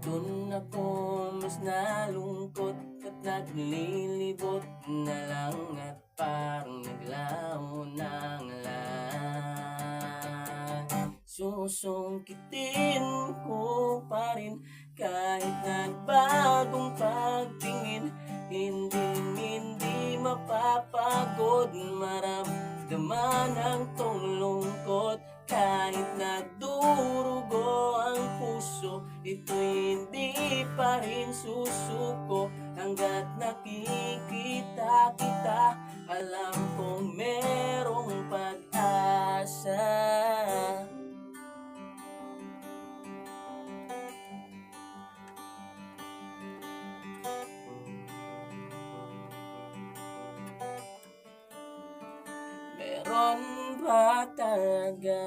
Dun ako mas nalungkot at naglilibot na lang at parang naglaho ng lahat. Susungkitin ko pa rin kahit nagbagong pagtingin. Hindi mapapagod maramdaman ang tong lungkot. Kahit nagdurugo ang puso, ito'y hindi pa rin susuko. Hanggat nakikita kita, alam kong merong pag-asa. Meron ba talaga?